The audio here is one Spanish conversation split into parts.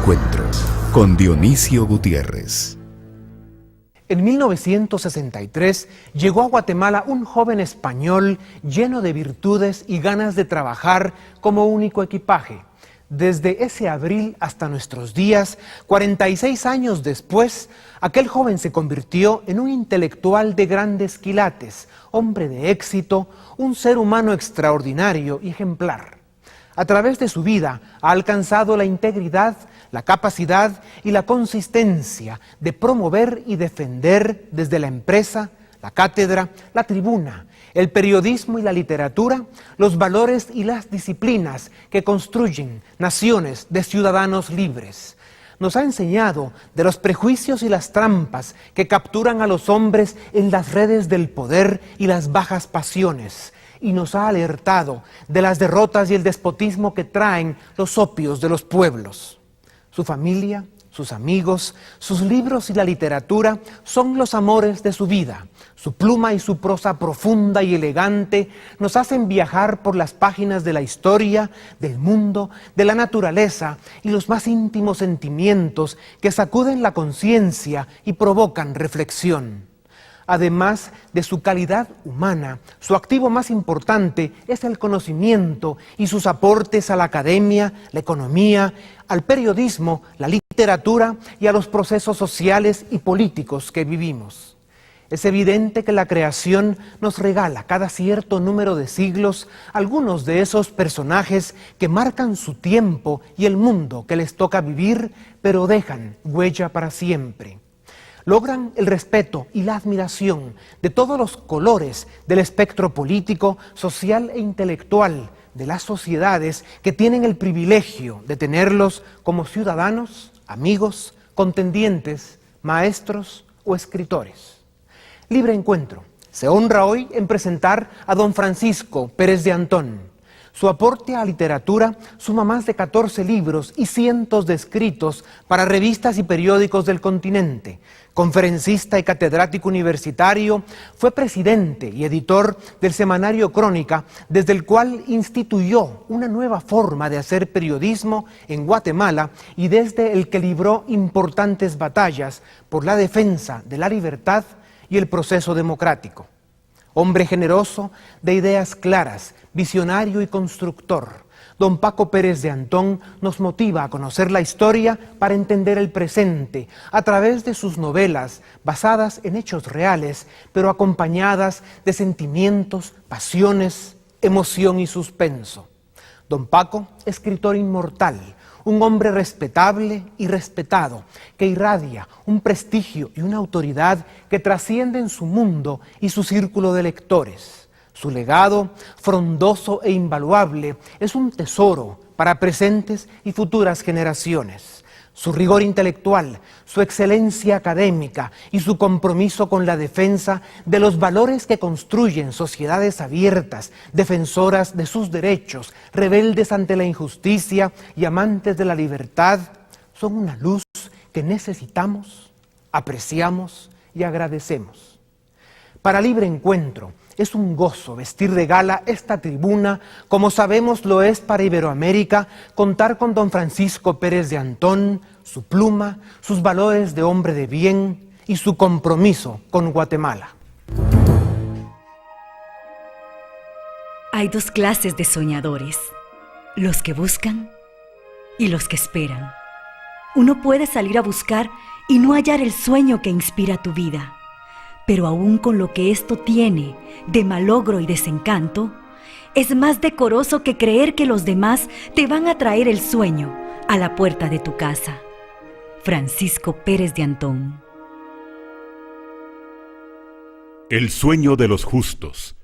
Encuentro con Dionisio Gutiérrez. En 1963 llegó a Guatemala un joven español lleno de virtudes y ganas de trabajar como único equipaje. Desde ese abril hasta nuestros días, 46 años después, aquel joven se convirtió en un intelectual de grandes quilates, hombre de éxito, un ser humano extraordinario y ejemplar. A través de su vida ha alcanzado la integridad, la capacidad y la consistencia de promover y defender desde la empresa, la cátedra, la tribuna, el periodismo y la literatura, los valores y las disciplinas que construyen naciones de ciudadanos libres. Nos ha enseñado de los prejuicios y las trampas que capturan a los hombres en las redes del poder y las bajas pasiones, y nos ha alertado de las derrotas y el despotismo que traen los opios de los pueblos. Su familia, sus amigos, sus libros y la literatura son los amores de su vida. Su pluma y su prosa profunda y elegante nos hacen viajar por las páginas de la historia, del mundo, de la naturaleza y los más íntimos sentimientos que sacuden la conciencia y provocan reflexión. Además de su calidad humana, su activo más importante es el conocimiento y sus aportes a la academia, la economía, al periodismo, la literatura y a los procesos sociales y políticos que vivimos. Es evidente que la creación nos regala cada cierto número de siglos algunos de esos personajes que marcan su tiempo y el mundo que les toca vivir, pero dejan huella para siempre. Logran el respeto y la admiración de todos los colores del espectro político, social e intelectual de las sociedades que tienen el privilegio de tenerlos como ciudadanos, amigos, contendientes, maestros o escritores. Libre Encuentro se honra hoy en presentar a don Francisco Pérez de Antón. Su aporte a literatura suma más de 14 libros y cientos de escritos para revistas y periódicos del continente. Conferencista y catedrático universitario, fue presidente y editor del semanario Crónica, desde el cual instituyó una nueva forma de hacer periodismo en Guatemala y desde el que libró importantes batallas por la defensa de la libertad y el proceso democrático. Hombre generoso, de ideas claras, visionario y constructor, don Paco Pérez de Antón nos motiva a conocer la historia para entender el presente a través de sus novelas basadas en hechos reales, pero acompañadas de sentimientos, pasiones, emoción y suspenso. Don Paco, escritor inmortal, un hombre respetable y respetado, que irradia un prestigio y una autoridad que trascienden su mundo y su círculo de lectores. Su legado, frondoso e invaluable, es un tesoro para presentes y futuras generaciones. Su rigor intelectual, su excelencia académica y su compromiso con la defensa de los valores que construyen sociedades abiertas, defensoras de sus derechos, rebeldes ante la injusticia y amantes de la libertad, son una luz que necesitamos, apreciamos y agradecemos. Para Libre Encuentro, es un gozo vestir de gala esta tribuna, como sabemos lo es para Iberoamérica, contar con don Francisco Pérez de Antón, su pluma, sus valores de hombre de bien y su compromiso con Guatemala. Hay dos clases de soñadores, los que buscan y los que esperan. Uno puede salir a buscar y no hallar el sueño que inspira tu vida. Pero aún con lo que esto tiene de malogro y desencanto, es más decoroso que creer que los demás te van a traer el sueño a la puerta de tu casa. Francisco Pérez de Antón. El sueño de los justos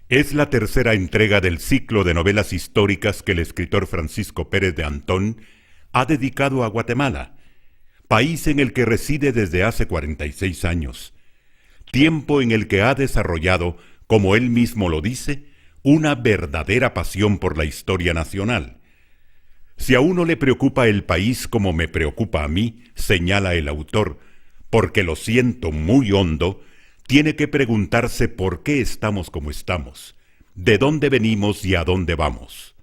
es la tercera entrega del ciclo de novelas históricas que el escritor Francisco Pérez de Antón ha dedicado a Guatemala, país en el que reside desde hace 46 años. Tiempo en el que ha desarrollado, como él mismo lo dice, una verdadera pasión por la historia nacional. Si a uno le preocupa el país como me preocupa a mí, señala el autor, porque lo siento muy hondo, tiene que preguntarse por qué estamos como estamos, de dónde venimos y a dónde vamos.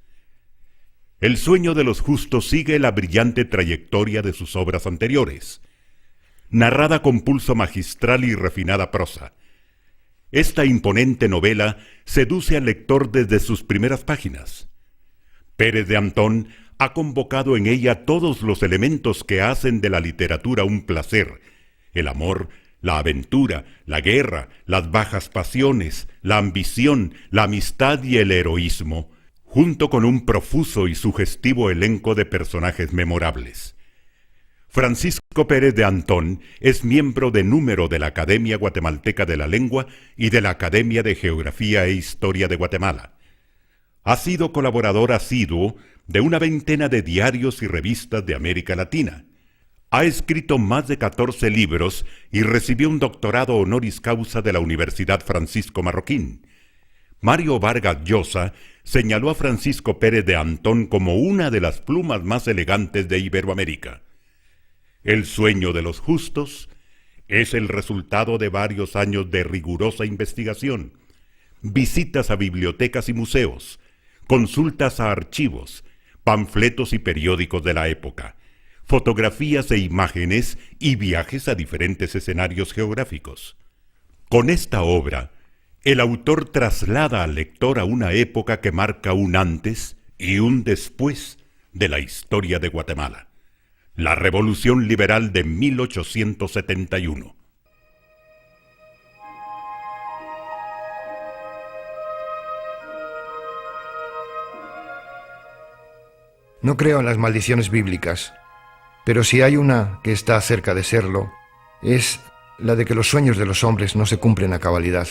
El sueño de los justos sigue la brillante trayectoria de sus obras anteriores, narrada con pulso magistral y refinada prosa. Esta imponente novela seduce al lector desde sus primeras páginas. Pérez de Antón ha convocado en ella todos los elementos que hacen de la literatura un placer: el amor, la aventura, la guerra, las bajas pasiones, la ambición, la amistad y el heroísmo, junto con un profuso y sugestivo elenco de personajes memorables. Francisco Pérez de Antón es miembro de número de la Academia Guatemalteca de la Lengua y de la Academia de Geografía e Historia de Guatemala. Ha sido colaborador asiduo de una veintena de diarios y revistas de América Latina. Ha escrito más de 14 libros y recibió un doctorado honoris causa de la Universidad Francisco Marroquín. Mario Vargas Llosa señaló a Francisco Pérez de Antón como una de las plumas más elegantes de Iberoamérica. El sueño de los justos es el resultado de varios años de rigurosa investigación, visitas a bibliotecas y museos, consultas a archivos, panfletos y periódicos de la época, fotografías e imágenes y viajes a diferentes escenarios geográficos. Con esta obra, el autor traslada al lector a una época que marca un antes y un después de la historia de Guatemala: la Revolución Liberal de 1871. No creo en las maldiciones bíblicas, pero si hay una que está cerca de serlo, es la de que los sueños de los hombres no se cumplen a cabalidad.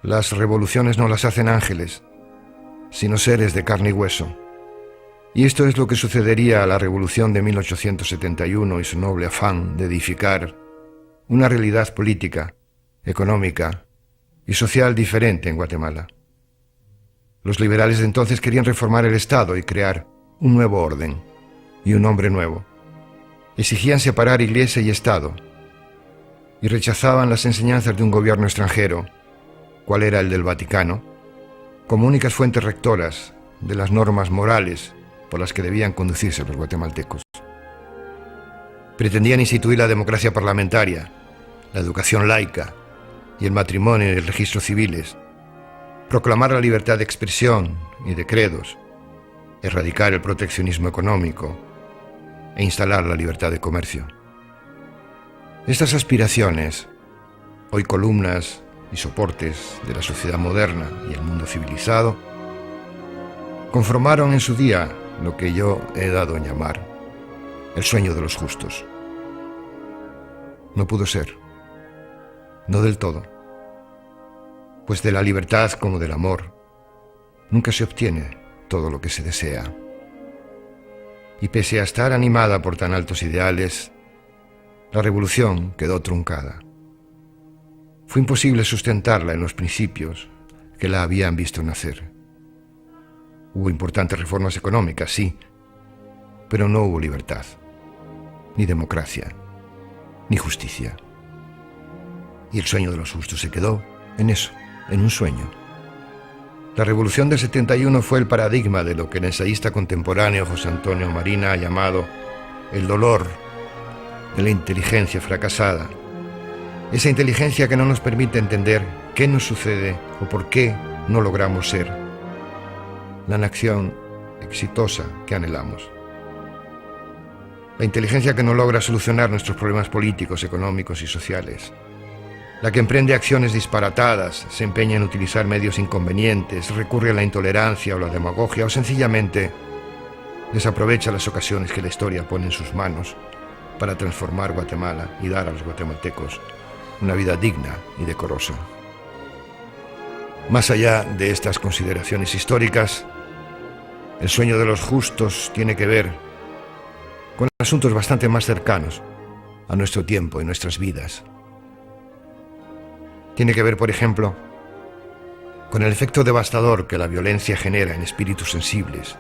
Las revoluciones no las hacen ángeles, sino seres de carne y hueso. Y esto es lo que sucedería a la Revolución de 1871 y su noble afán de edificar una realidad política, económica y social diferente en Guatemala. Los liberales de entonces querían reformar el Estado y crear un nuevo orden y un hombre nuevo. Exigían separar Iglesia y Estado y rechazaban las enseñanzas de un gobierno extranjero, cual era el del Vaticano, como únicas fuentes rectoras de las normas morales por las que debían conducirse los guatemaltecos. Pretendían instituir la democracia parlamentaria, la educación laica y el matrimonio y el registro civiles, proclamar la libertad de expresión y de credos, erradicar el proteccionismo económico e instalar la libertad de comercio. Estas aspiraciones, hoy columnas y soportes de la sociedad moderna y el mundo civilizado, conformaron en su día lo que yo he dado en llamar el sueño de los justos. No pudo ser, no del todo, pues de la libertad como del amor nunca se obtiene todo lo que se desea. Y pese a estar animada por tan altos ideales, la revolución quedó truncada. Fue imposible sustentarla en los principios que la habían visto nacer. Hubo importantes reformas económicas, sí, pero no hubo libertad, ni democracia, ni justicia. Y el sueño de los justos se quedó en eso, en un sueño. La Revolución del 71 fue el paradigma de lo que el ensayista contemporáneo José Antonio Marina ha llamado el dolor de la inteligencia fracasada. Esa inteligencia que no nos permite entender qué nos sucede o por qué no logramos ser la nación exitosa que anhelamos. La inteligencia que no logra solucionar nuestros problemas políticos, económicos y sociales. La que emprende acciones disparatadas, se empeña en utilizar medios inconvenientes, recurre a la intolerancia o la demagogia o sencillamente desaprovecha las ocasiones que la historia pone en sus manos para transformar Guatemala y dar a los guatemaltecos una vida digna y decorosa. Más allá de estas consideraciones históricas, el sueño de los justos tiene que ver con asuntos bastante más cercanos a nuestro tiempo y nuestras vidas. Tiene que ver, por ejemplo, con el efecto devastador que la violencia genera en espíritus sensibles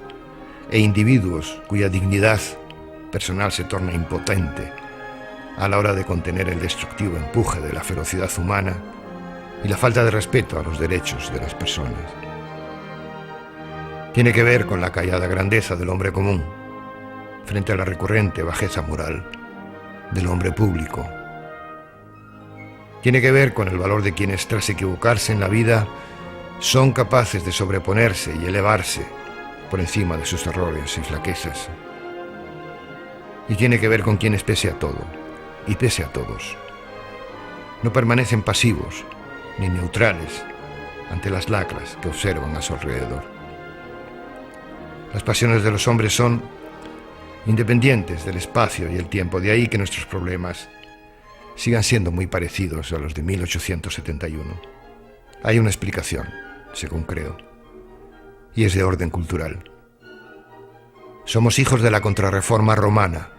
e individuos cuya dignidad personal se torna impotente a la hora de contener el destructivo empuje de la ferocidad humana y la falta de respeto a los derechos de las personas. Tiene que ver con la callada grandeza del hombre común frente a la recurrente bajeza moral del hombre público. Tiene que ver con el valor de quienes, tras equivocarse en la vida, son capaces de sobreponerse y elevarse por encima de sus errores y flaquezas. Y tiene que ver con quienes, pese a todo, y pese a todos, no permanecen pasivos ni neutrales ante las lacras que observan a su alrededor. Las pasiones de los hombres son independientes del espacio y el tiempo, de ahí que nuestros problemas sigan siendo muy parecidos a los de 1871. Hay una explicación, según creo, y es de orden cultural. Somos hijos de la contrarreforma romana,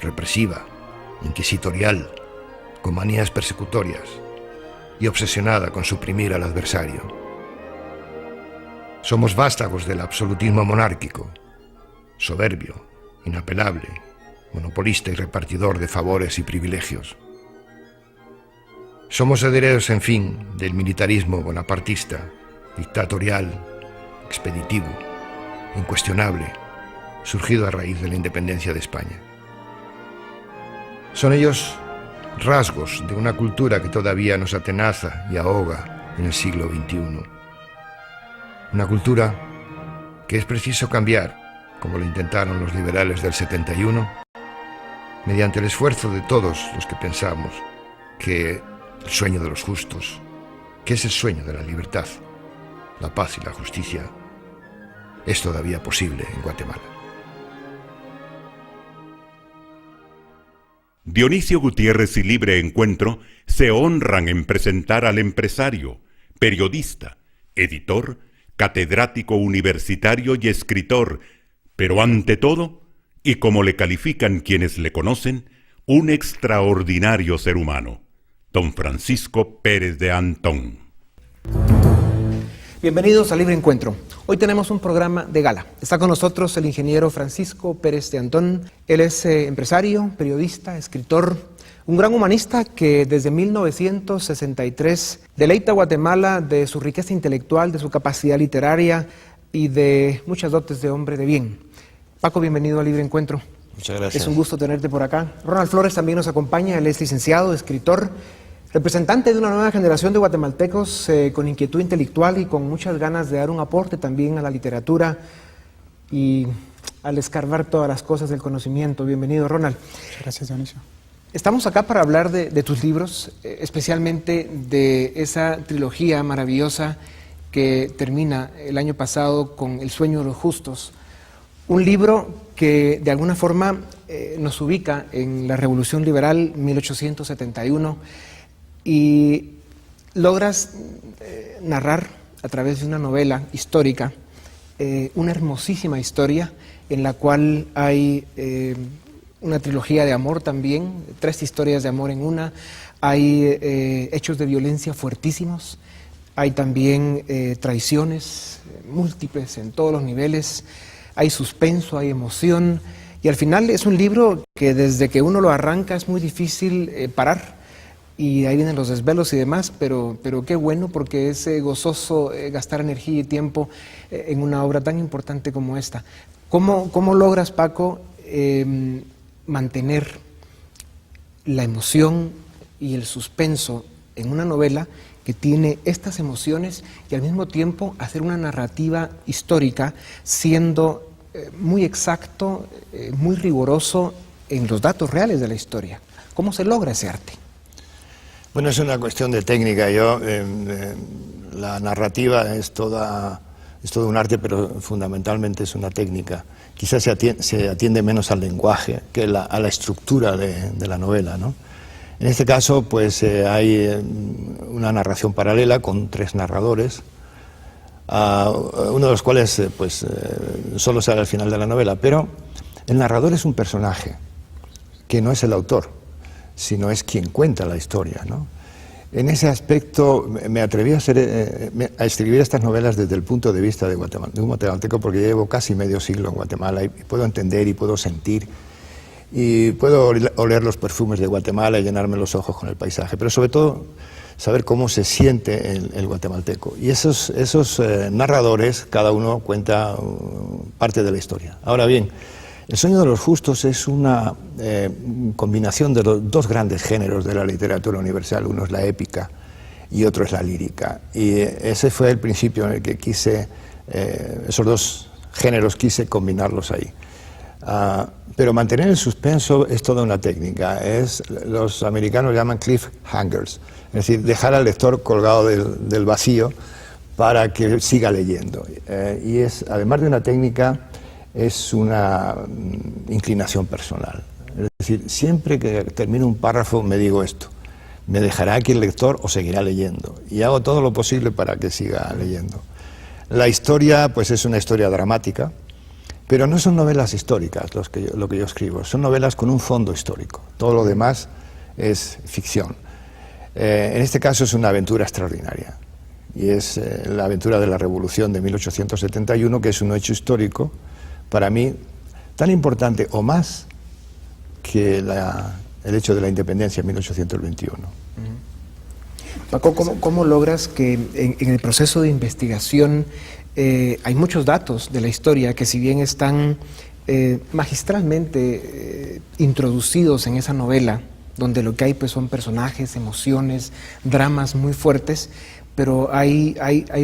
represiva, inquisitorial, con manías persecutorias y obsesionada con suprimir al adversario. Somos vástagos del absolutismo monárquico, soberbio, inapelable, monopolista y repartidor de favores y privilegios. Somos herederos, en fin, del militarismo bonapartista, dictatorial, expeditivo, incuestionable, surgido a raíz de la independencia de España. Son ellos rasgos de una cultura que todavía nos atenaza y ahoga en el siglo XXI. Una cultura que es preciso cambiar, como lo intentaron los liberales del 71, mediante el esfuerzo de todos los que pensamos que el sueño de los justos, que es el sueño de la libertad, la paz y la justicia, es todavía posible en Guatemala. Dionisio Gutiérrez y Libre Encuentro se honran en presentar al empresario, periodista, editor, catedrático universitario y escritor, pero ante todo, y como le califican quienes le conocen, un extraordinario ser humano, don Francisco Pérez de Antón. Bienvenidos a Libre Encuentro. Hoy tenemos un programa de gala. Está con nosotros el ingeniero Francisco Pérez de Antón. Él es empresario, periodista, escritor, un gran humanista que desde 1963 deleita a Guatemala de su riqueza intelectual, de su capacidad literaria y de muchas dotes de hombre de bien. Paco, bienvenido a Libre Encuentro. Muchas gracias. Es un gusto tenerte por acá. Ronald Flores también nos acompaña. Él es licenciado, escritor, representante de una nueva generación de guatemaltecos con inquietud intelectual y con muchas ganas de dar un aporte también a la literatura y al escarbar todas las cosas del conocimiento. Bienvenido, Ronald. Gracias, Dionisio. Estamos acá para hablar de tus libros, especialmente de esa trilogía maravillosa que termina el año pasado con El sueño de los justos. Un libro que de alguna forma nos ubica en la Revolución Liberal 1871 y logras narrar a través de una novela histórica una hermosísima historia en la cual hay una trilogía de amor también, 3 historias de amor en una, hay hechos de violencia fuertísimos, hay también traiciones múltiples en todos los niveles, hay suspenso, hay emoción y al final es un libro que desde que uno lo arranca es muy difícil parar. Y ahí vienen los desvelos y demás, pero qué bueno porque es gozoso gastar energía y tiempo en una obra tan importante como esta. ¿Cómo logras, Paco, mantener la emoción y el suspenso en una novela que tiene estas emociones y al mismo tiempo hacer una narrativa histórica siendo muy exacto, muy riguroso en los datos reales de la historia? ¿Cómo se logra ese arte? Bueno, es una cuestión de técnica. La narrativa es todo un arte, pero fundamentalmente es una técnica. Quizás se atiende menos al lenguaje que a la estructura de la novela, ¿no? En este caso, pues hay una narración paralela con 3 narradores, uno de los cuales solo sale al final de la novela, pero el narrador es un personaje que no es el autor, sino es quien cuenta la historia, ¿no? En ese aspecto me atreví a escribir estas novelas desde el punto de vista de un guatemalteco, porque llevo casi medio siglo en Guatemala y puedo entender y puedo sentir Y puedo oler los perfumes de Guatemala y llenarme los ojos con el paisaje, pero sobre todo saber cómo se siente el guatemalteco. Y esos narradores, cada uno cuenta parte de la historia. Ahora bien, El sueño de los justos es una combinación de los dos grandes géneros de la literatura universal. Uno es la épica y otro es la lírica. Y ese fue el principio en el que quise, esos dos géneros quise combinarlos ahí. Pero mantener el suspenso es toda una técnica. Los americanos llaman cliffhangers, es decir, dejar al lector colgado del vacío para que siga leyendo. Y es, además de una técnica, es una inclinación personal. Es decir, siempre que termino un párrafo me digo esto: ¿me dejará aquí el lector o seguirá leyendo? Y hago todo lo posible para que siga leyendo. La historia, pues es una historia dramática, pero no son novelas históricas lo que yo escribo, son novelas con un fondo histórico. Todo lo demás es ficción. En este caso es una aventura extraordinaria, y es la aventura de la Revolución de 1871, que es un hecho histórico, para mí, tan importante o más que el hecho de la independencia en 1821. Paco, ¿cómo logras que en el proceso de investigación hay muchos datos de la historia que, si bien están magistralmente introducidos en esa novela, donde lo que hay pues son personajes, emociones, dramas muy fuertes, pero hay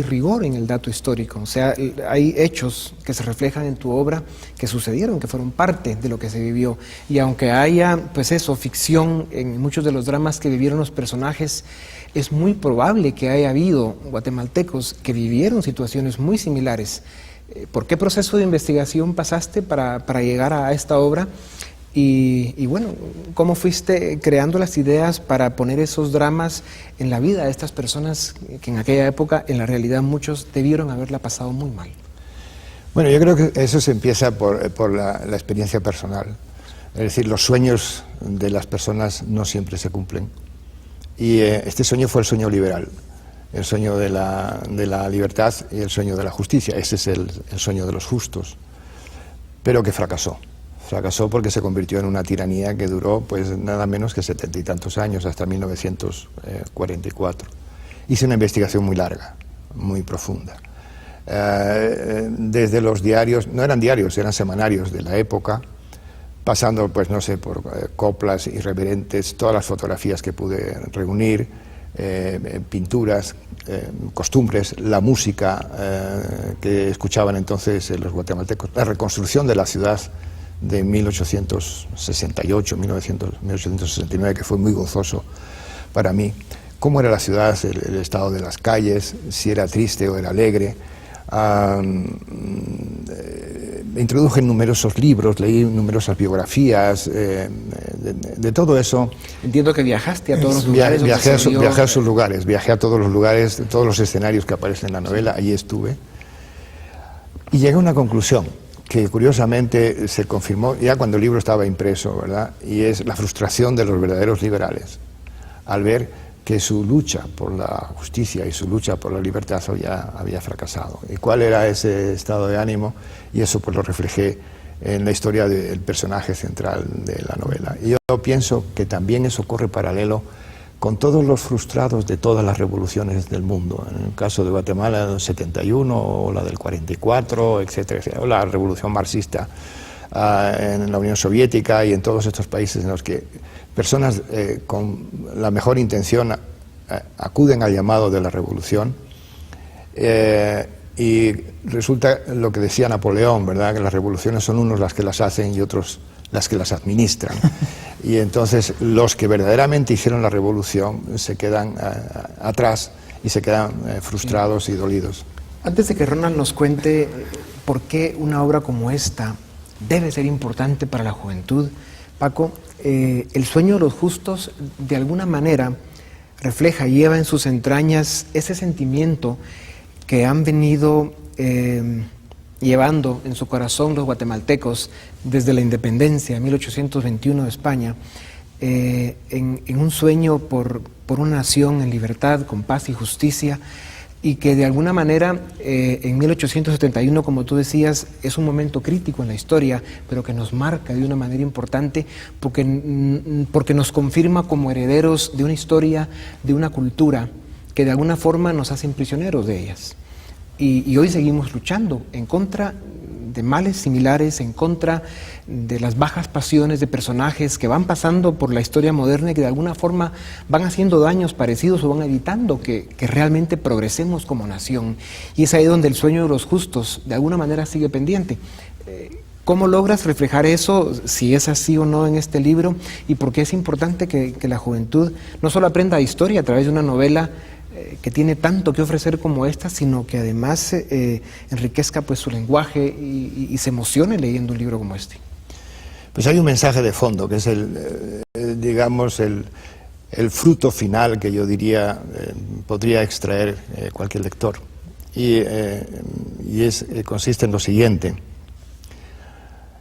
rigor en el dato histórico? O sea, hay hechos que se reflejan en tu obra que sucedieron, que fueron parte de lo que se vivió. Y aunque haya, pues eso, ficción en muchos de los dramas que vivieron los personajes, es muy probable que haya habido guatemaltecos que vivieron situaciones muy similares. ¿Por qué proceso de investigación pasaste para llegar a esta obra? Y bueno, ¿cómo fuiste creando las ideas para poner esos dramas en la vida de estas personas que en aquella época, en la realidad, muchos debieron haberla pasado muy mal? Bueno, yo creo que eso se empieza por la experiencia personal. Es decir, los sueños de las personas no siempre se cumplen. Y este sueño fue el sueño liberal, el sueño de la libertad y el sueño de la justicia. Ese es el sueño de los justos, pero que fracasó. Fracasó porque se convirtió en una tiranía que duró pues nada menos que 70 y tantos años, hasta 1944. Hice una investigación muy larga, muy profunda. Desde los diarios, no eran diarios, eran semanarios de la época, pasando pues no sé, por coplas irreverentes, todas las fotografías que pude reunir, pinturas, costumbres, la música que escuchaban entonces los guatemaltecos, la reconstrucción de la ciudad de 1868, 1869, que fue muy gozoso para mí. Cómo era la ciudad, el estado de las calles, si era triste o era alegre. Me introduje en numerosos libros, leí numerosas biografías, de todo eso. Entiendo que viajaste a todos los lugares. Viajé a sus lugares, viajé a todos los lugares, todos los escenarios que aparecen en la novela, allí estuve. Y llegué a una conclusión que curiosamente se confirmó ya cuando el libro estaba impreso, ¿verdad? Y es la frustración de los verdaderos liberales al ver que su lucha por la justicia y su lucha por la libertad había fracasado. ¿Y cuál era ese estado de ánimo? Y eso pues lo reflejé en la historia del personaje central de la novela. Y yo pienso que también eso corre paralelo con todos los frustrados de todas las revoluciones del mundo. En el caso de Guatemala, del 71, o la del 44, etcétera, etcétera, o la revolución marxista en la Unión Soviética y en todos estos países en los que personas con la mejor intención acuden al llamado de la revolución, y resulta lo que decía Napoleón, ¿verdad?, que las revoluciones son unos las que las hacen y otros las que las administran. Y entonces los que verdaderamente hicieron la revolución se quedan atrás y se quedan frustrados y dolidos. Antes de que Ronald nos cuente por qué una obra como esta debe ser importante para la juventud, Paco, El sueño de los justos de alguna manera refleja, lleva en sus entrañas ese sentimiento que han venido llevando en su corazón los guatemaltecos desde la independencia, 1821 de España, en un sueño por una nación en libertad, con paz y justicia. y que de alguna manera en 1871, como tú decías, es un momento crítico en la historia, pero que nos marca de una manera importante porque nos confirma como herederos de una historia, de una cultura que de alguna forma nos hacen prisioneros de ellas. Y hoy seguimos luchando en contra de males similares, en contra de las bajas pasiones de personajes que van pasando por la historia moderna y que de alguna forma van haciendo daños parecidos o van evitando que realmente progresemos como nación. Y es ahí donde el sueño de los justos de alguna manera sigue pendiente. ¿Cómo logras reflejar eso, si es así o no, en este libro? ¿Y por qué es importante que la juventud no solo aprenda historia a través de una novela que tiene tanto que ofrecer como esta, sino que además enriquezca pues su lenguaje y se emocione leyendo un libro como este? Pues hay un mensaje de fondo, que es digamos, el fruto final que yo diría podría extraer cualquier lector. Y consiste en lo siguiente.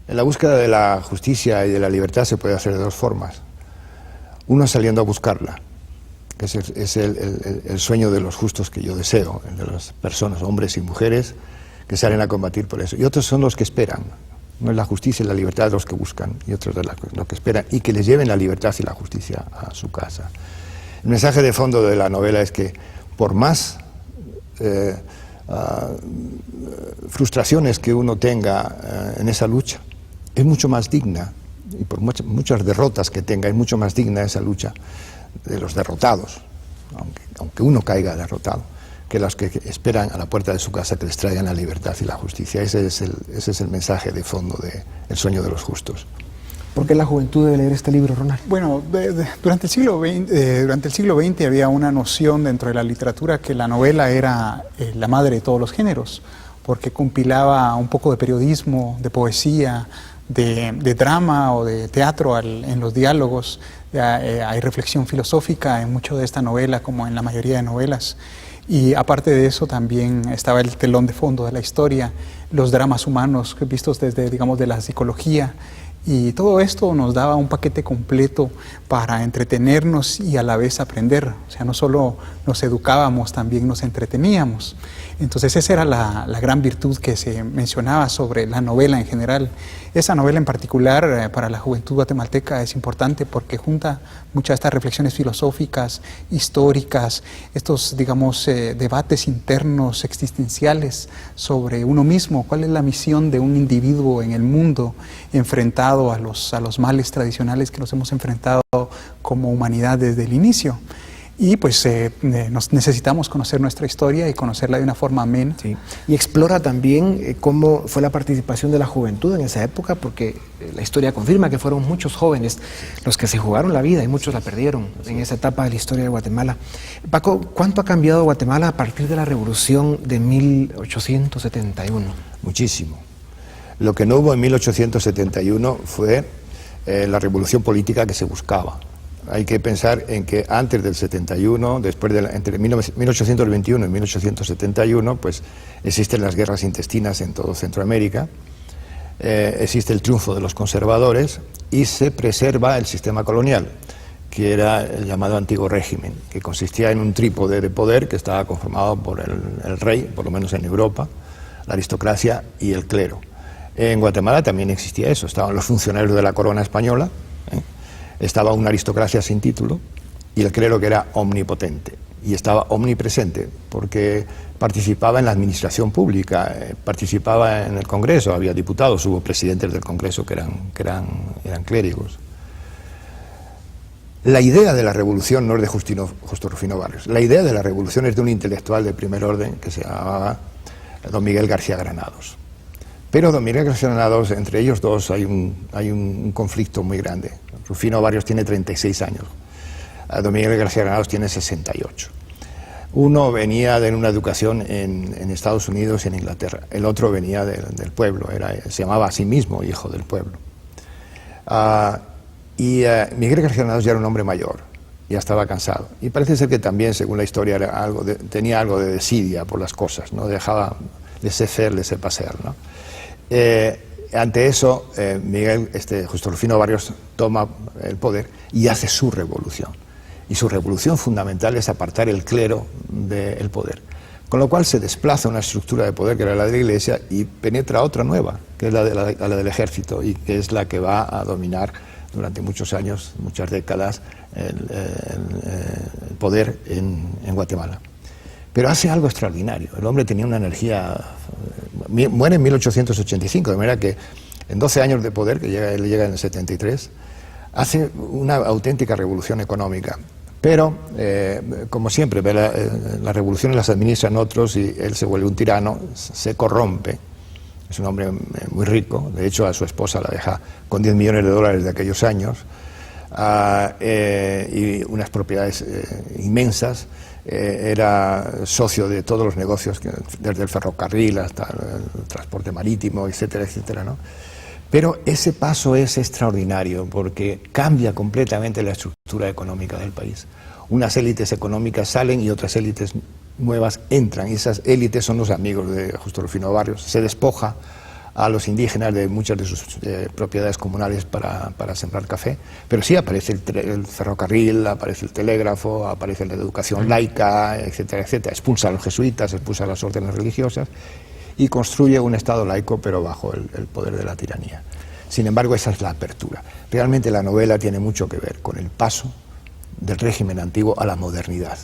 En la búsqueda de la justicia y de la libertad se puede hacer de dos formas. Uno, saliendo a buscarla, que es el sueño de los justos que yo deseo, el de las personas, hombres y mujeres, que salen a combatir por eso. Y otros son los que esperan. No es la justicia y la libertad los que buscan, y otros los que esperan, y que les lleven la libertad y la justicia a su casa. El mensaje de fondo de la novela es que por más frustraciones que uno tenga en esa lucha, es mucho más digna, y por muchas derrotas que tenga, es mucho más digna esa lucha de los derrotados, aunque uno caiga derrotado, que los que esperan a la puerta de su casa que les traigan la libertad y la justicia. Ese es el mensaje de fondo de El sueño de los justos. ¿Por qué la juventud debe leer este libro, Ronald? Bueno, durante el siglo XX había una noción dentro de la literatura que la novela era la madre de todos los géneros, porque compilaba un poco de periodismo, de poesía, de drama o de teatro en los diálogos. Hay reflexión filosófica en mucho de esta novela, como en la mayoría de novelas. Y aparte de eso también estaba el telón de fondo de la historia, los dramas humanos vistos desde, digamos, de la psicología. Y todo esto nos daba un paquete completo para entretenernos y a la vez aprender. O sea, no solo nos educábamos, también nos entreteníamos. Entonces esa era la gran virtud que se mencionaba sobre la novela en general. Esa novela en particular para la juventud guatemalteca es importante porque junta muchas de estas reflexiones filosóficas, históricas, estos, digamos, debates internos existenciales sobre uno mismo, cuál es la misión de un individuo en el mundo enfrentado a los males tradicionales que nos hemos enfrentado como humanidad desde el inicio. Y pues nos necesitamos conocer nuestra historia y conocerla de una forma amena. Sí. Y explora también cómo fue la participación de la juventud en esa época, porque la historia confirma que fueron muchos jóvenes los que se jugaron la vida y muchos la perdieron en esa etapa de la historia de Guatemala. Paco, ¿cuánto ha cambiado Guatemala a partir de la revolución de 1871? Muchísimo. Lo que no hubo en 1871 fue la revolución política que se buscaba. Hay que pensar en que antes del 71, entre 1821 y 1871, pues existen las guerras intestinas en todo Centroamérica, existe el triunfo de los conservadores y se preserva el sistema colonial, que era el llamado antiguo régimen, que consistía en un trípode de poder que estaba conformado por el rey, por lo menos en Europa, la aristocracia y el clero. En Guatemala también existía eso, estaban los funcionarios de la corona española, estaba una aristocracia sin título y el clero que era omnipotente y estaba omnipresente porque participaba en la administración pública, participaba en el Congreso, había diputados, hubo presidentes del Congreso que eran clérigos. La idea de la revolución no es de Justo Rufino Barrios, la idea de la revolución es de un intelectual de primer orden que se llamaba don Miguel García Granados. Pero don Miguel García Granados, entre ellos dos hay un conflicto muy grande. Rufino Barrios tiene 36 años, don Miguel García Granados tiene 68. Uno venía de una educación en Estados Unidos y en Inglaterra, el otro venía del pueblo, se llamaba a sí mismo hijo del pueblo. Miguel García Granados ya era un hombre mayor, ya estaba cansado. Y parece ser que también, según la historia, tenía algo de desidia por las cosas, ¿no? Dejaba laissez-faire, laissez-passer, ¿no? Ante eso, Justo Rufino Barrios toma el poder y hace su revolución. Y su revolución fundamental es apartar el clero del poder. Con lo cual se desplaza una estructura de poder que era la de la Iglesia y penetra otra nueva, que es la del ejército, y que es la que va a dominar durante muchos años, muchas décadas, el poder en Guatemala. Pero hace algo extraordinario. El hombre tenía una energía... Muere en 1885, de manera que en 12 años de poder, que él llega en el 73, hace una auténtica revolución económica. Pero, como siempre, las revoluciones las administran otros y él se vuelve un tirano, se corrompe. Es un hombre muy rico, de hecho a su esposa la deja con $10 millones de aquellos años, y unas propiedades inmensas. Era socio de todos los negocios, desde el ferrocarril hasta el transporte marítimo, etcétera, etcétera, ¿no? Pero ese paso es extraordinario porque cambia completamente la estructura económica del país. Unas élites económicas salen y otras élites nuevas entran, y esas élites son los amigos de Justo Rufino Barrios. Se despoja a los indígenas de muchas de sus propiedades comunales para sembrar café, pero sí aparece el ferrocarril, aparece el telégrafo, aparece la educación laica, etcétera, etcétera. Expulsa a los jesuitas, expulsa a las órdenes religiosas y construye un Estado laico, pero bajo el poder de la tiranía. Sin embargo, esa es la apertura. Realmente la novela tiene mucho que ver con el paso del régimen antiguo a la modernidad.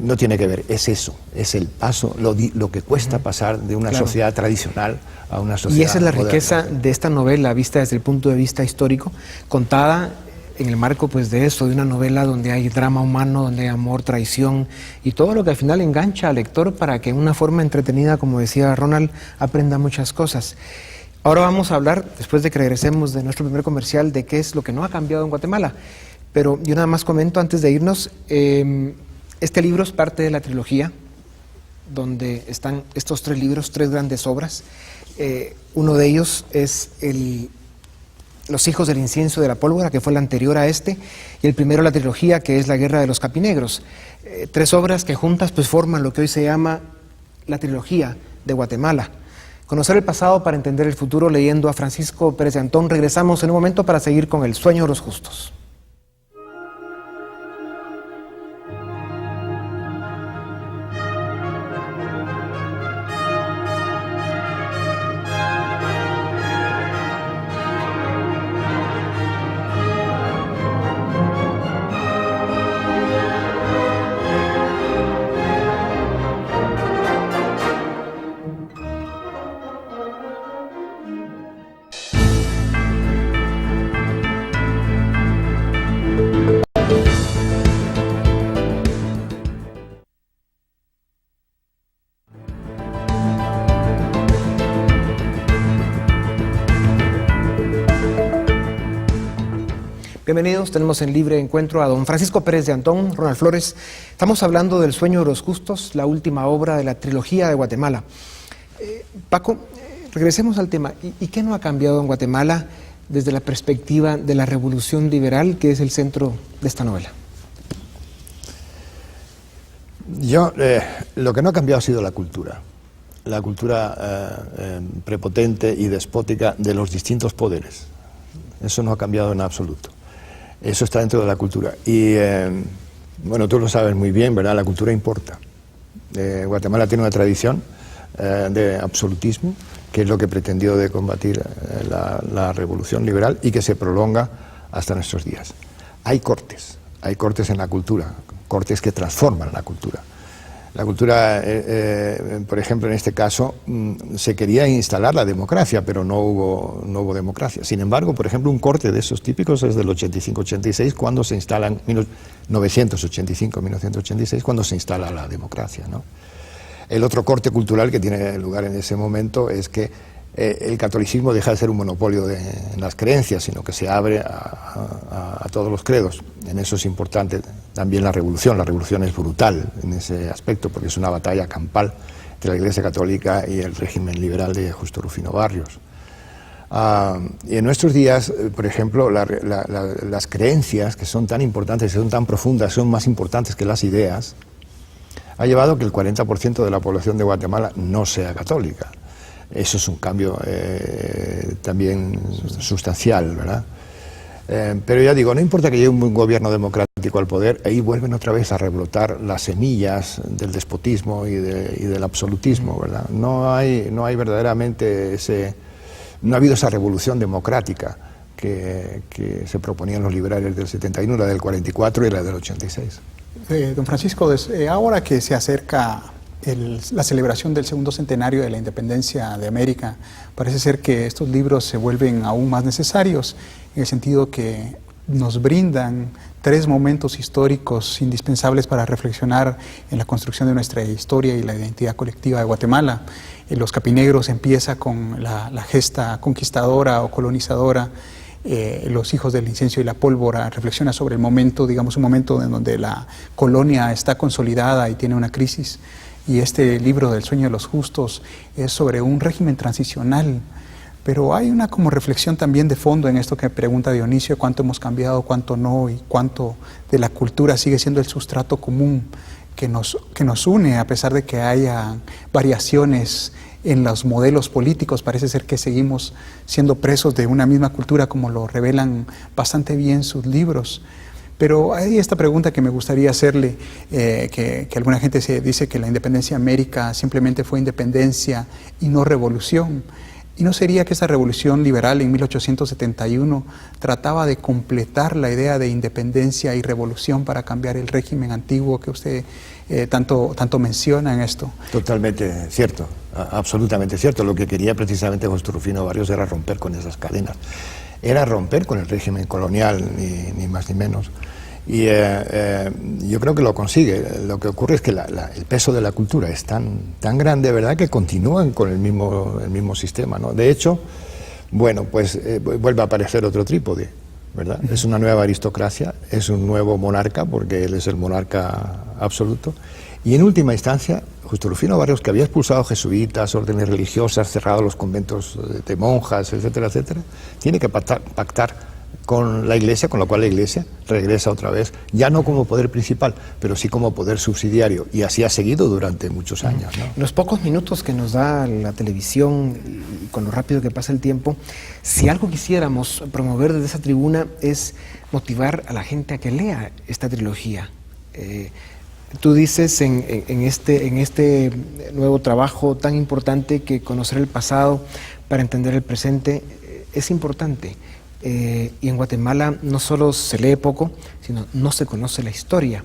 No tiene que ver, es eso, es el paso, lo que cuesta pasar de una sociedad tradicional a una sociedad Y esa es la moderna. riqueza de esta novela, vista desde el punto de vista histórico, contada en el marco pues de eso, de una novela donde hay drama humano, donde hay amor, traición y todo lo que al final engancha al lector para que en una forma entretenida, como decía Ronald, aprenda muchas cosas. Ahora vamos a hablar, después de que regresemos de nuestro primer comercial, de qué es lo que no ha cambiado en Guatemala. Pero yo nada más comento antes de irnos, este libro es parte de la trilogía, donde están estos 3 libros, 3 grandes obras. Uno de ellos es Los hijos del incienso y de la pólvora, que fue el anterior a este, y el primero de la trilogía, que es La guerra de los capinegros. 3 obras que juntas pues forman lo que hoy se llama la trilogía de Guatemala. Conocer el pasado para entender el futuro, leyendo a Francisco Pérez de Antón. Regresamos en un momento para seguir con El sueño de los justos. Bienvenidos, tenemos en libre encuentro a don Francisco Pérez de Antón, Ronald Flores. Estamos hablando del Sueño de los Justos, la última obra de la trilogía de Guatemala. Paco, regresemos al tema. ¿Y qué no ha cambiado en Guatemala desde la perspectiva de la revolución liberal, que es el centro de esta novela? Lo que no ha cambiado ha sido la cultura prepotente y despótica de los distintos poderes. Eso no ha cambiado en absoluto. Eso está dentro de la cultura. Y, bueno, tú lo sabes muy bien, ¿verdad? La cultura importa. Guatemala tiene una tradición de absolutismo, que es lo que pretendió de combatir la revolución liberal y que se prolonga hasta nuestros días. Hay cortes en la cultura, cortes que transforman la cultura. La cultura, por ejemplo, en este caso, se quería instalar la democracia, pero no hubo democracia. Sin embargo, por ejemplo, un corte de esos típicos es del 85-86, cuando se instalan, 1985-1986, cuando se instala la democracia, ¿no? El otro corte cultural que tiene lugar en ese momento es que el catolicismo deja de ser un monopolio en las creencias, sino que se abre a todos los credos. En eso es importante también la revolución es brutal en ese aspecto, porque es una batalla campal entre la Iglesia Católica y el régimen liberal de Justo Rufino Barrios. Y en nuestros días, por ejemplo, las creencias, que son tan importantes, que son tan profundas, son más importantes que las ideas, ha llevado a que el 40% de la población de Guatemala no sea católica. Eso es un cambio también sustancial, ¿verdad? Pero ya digo, no importa que llegue un buen gobierno democrático al poder, ahí vuelven otra vez a rebrotar las semillas del despotismo y del absolutismo, ¿verdad? No hay verdaderamente no ha habido esa revolución democrática que se proponían los liberales del 71, la del 44 y la del 86. Don Francisco, ahora que se acerca la celebración del segundo centenario de la independencia de América, parece ser que estos libros se vuelven aún más necesarios, en el sentido que nos brindan 3 momentos históricos indispensables para reflexionar en la construcción de nuestra historia y la identidad colectiva de Guatemala. Los Capinegros empieza con la gesta conquistadora o colonizadora. Los hijos del incienso y la pólvora reflexiona sobre el momento, digamos un momento en donde la colonia está consolidada y tiene una crisis, y este libro del sueño de los justos es sobre un régimen transicional, pero hay una como reflexión también de fondo en esto que pregunta Dionisio: cuánto hemos cambiado, cuánto no, y cuánto de la cultura sigue siendo el sustrato común que nos une, a pesar de que haya variaciones en los modelos políticos. Parece ser que seguimos siendo presos de una misma cultura, como lo revelan bastante bien sus libros. Pero hay esta pregunta que me gustaría hacerle, que alguna gente se dice que la independencia de América simplemente fue independencia y no revolución. ¿Y no sería que esa revolución liberal en 1871 trataba de completar la idea de independencia y revolución para cambiar el régimen antiguo que usted tanto menciona en esto? Totalmente cierto, absolutamente cierto. Lo que quería precisamente José Rufino Barrios era romper con esas cadenas, era romper con el régimen colonial, ni más ni menos. Y yo creo que lo consigue. Lo que ocurre es que el peso de la cultura es tan grande, ¿verdad?, que continúan con el mismo sistema, ¿no? De hecho, bueno, pues vuelve a aparecer otro trípode, ¿verdad? Es una nueva aristocracia, es un nuevo monarca, porque él es el monarca absoluto. Y en última instancia, Justo Rufino Barrios, que había expulsado jesuitas, órdenes religiosas, cerrado los conventos de monjas, etcétera, etcétera, tiene que pactar con la Iglesia, con lo cual la Iglesia regresa otra vez, ya no como poder principal, pero sí como poder subsidiario, y así ha seguido durante muchos años, ¿no? Los pocos minutos que nos da la televisión, y con lo rápido que pasa el tiempo, si algo quisiéramos promover desde esa tribuna es motivar a la gente a que lea esta trilogía. Tú dices en este nuevo trabajo tan importante que conocer el pasado para entender el presente es importante. Y en Guatemala no solo se lee poco, sino no se conoce la historia.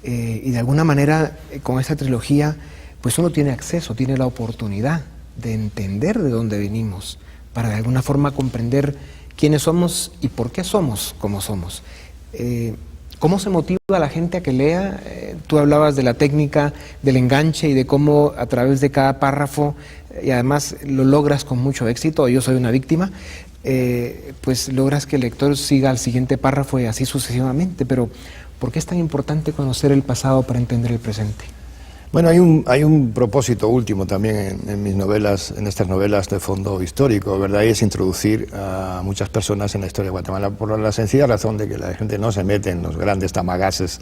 Y de alguna manera, con esta trilogía, pues uno tiene acceso, tiene la oportunidad de entender de dónde venimos, para de alguna forma comprender quiénes somos y por qué somos como somos. ¿Cómo se motiva a la gente a que lea? Tú hablabas de la técnica del enganche y de cómo a través de cada párrafo, y además lo logras con mucho éxito. Yo soy una víctima. Pues logras que el lector siga al siguiente párrafo y así sucesivamente. Pero ¿por qué es tan importante conocer el pasado para entender el presente? Bueno, hay un propósito último también en mis novelas, en estas novelas de fondo histórico, ¿verdad? Y es introducir a muchas personas en la historia de Guatemala, por la sencilla razón de que la gente no se mete en los grandes tamagases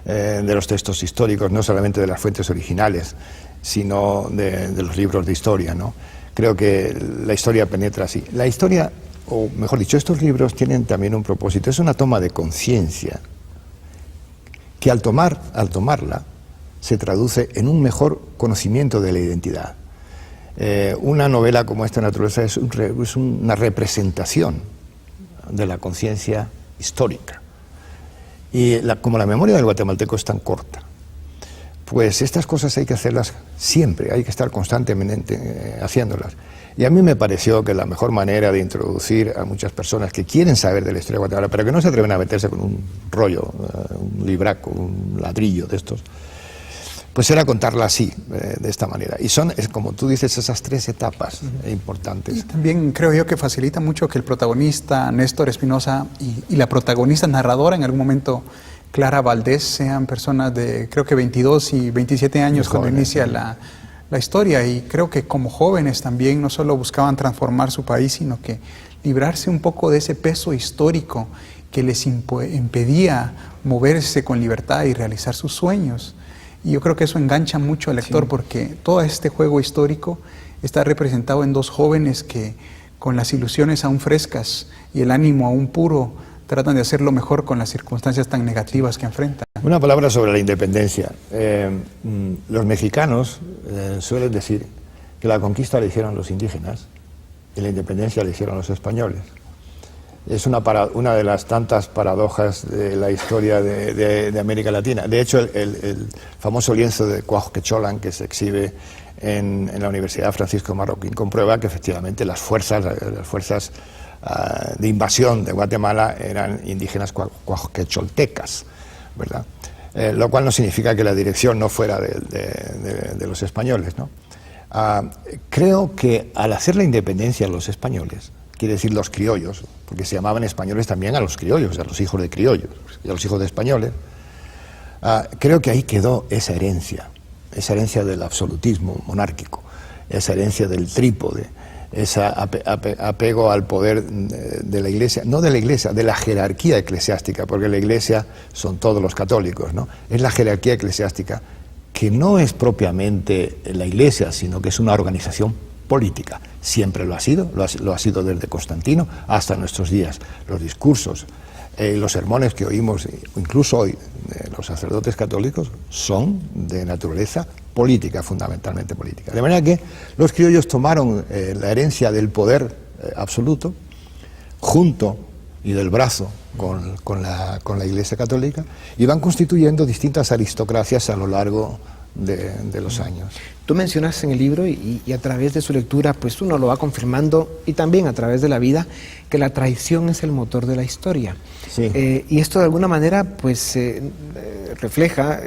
de los textos históricos, no solamente de las fuentes originales, sino de los libros de historia, ¿no? Creo que la historia penetra así. La historia, o mejor dicho, estos libros tienen también un propósito, es una toma de conciencia que al tomarla se traduce en un mejor conocimiento de la identidad. Una novela como esta naturaleza es una representación de la conciencia histórica. Y como la memoria del guatemalteco es tan corta, pues estas cosas hay que hacerlas siempre, hay que estar constantemente haciéndolas. Y a mí me pareció que la mejor manera de introducir a muchas personas que quieren saber de la historia de Guatemala, pero que no se atreven a meterse con un rollo, un libraco, un ladrillo de estos, pues era contarla así, de esta manera. Y son, como tú dices, esas 3 etapas importantes. Y también creo yo que facilita mucho que el protagonista, Néstor Espinosa, y la protagonista narradora, en algún momento Clara Valdés, sean personas de, creo que 22 y 27 años cuando inicia la historia. Y creo que como jóvenes también no solo buscaban transformar su país, sino que librarse un poco de ese peso histórico que les impedía moverse con libertad y realizar sus sueños. Y yo creo que eso engancha mucho al lector, sí, porque todo este juego histórico está representado en 2 jóvenes que, con las ilusiones aún frescas y el ánimo aún puro, tratan de hacerlo mejor con las circunstancias tan negativas que enfrentan. Una palabra sobre la independencia. Los mexicanos suelen decir que la conquista la hicieron los indígenas y la independencia la hicieron los españoles. Es una de las tantas paradojas de la historia de América Latina. De hecho, el famoso lienzo de Cuauhtémoc que se exhibe en la Universidad Francisco Marroquín comprueba que efectivamente las fuerzas de invasión de Guatemala eran indígenas cuauhquecholtecas, ¿verdad? Lo cual no significa que la dirección no fuera de los españoles, ¿no? Creo que al hacer la independencia los españoles, quiere decir los criollos, porque se llamaban españoles también a los criollos, a los hijos de criollos y a los hijos de españoles, creo que ahí quedó esa herencia del absolutismo monárquico, esa herencia del trípode, ese apego al poder de la Iglesia, no de la Iglesia, de la jerarquía eclesiástica, porque la Iglesia son todos los católicos, ¿no? Es la jerarquía eclesiástica que no es propiamente la Iglesia, sino que es una organización política. Siempre lo ha sido desde Constantino hasta nuestros días. Los discursos, los sermones que oímos, incluso hoy, de los sacerdotes católicos, son de naturaleza política, fundamentalmente política. De manera que los criollos tomaron la herencia del poder absoluto, junto y del brazo con la Iglesia católica, y van constituyendo distintas aristocracias a lo largo de los años. Tú mencionas en el libro y a través de su lectura, pues uno lo va confirmando, y también a través de la vida, que la tradición es el motor de la historia. Sí. Y esto de alguna manera pues refleja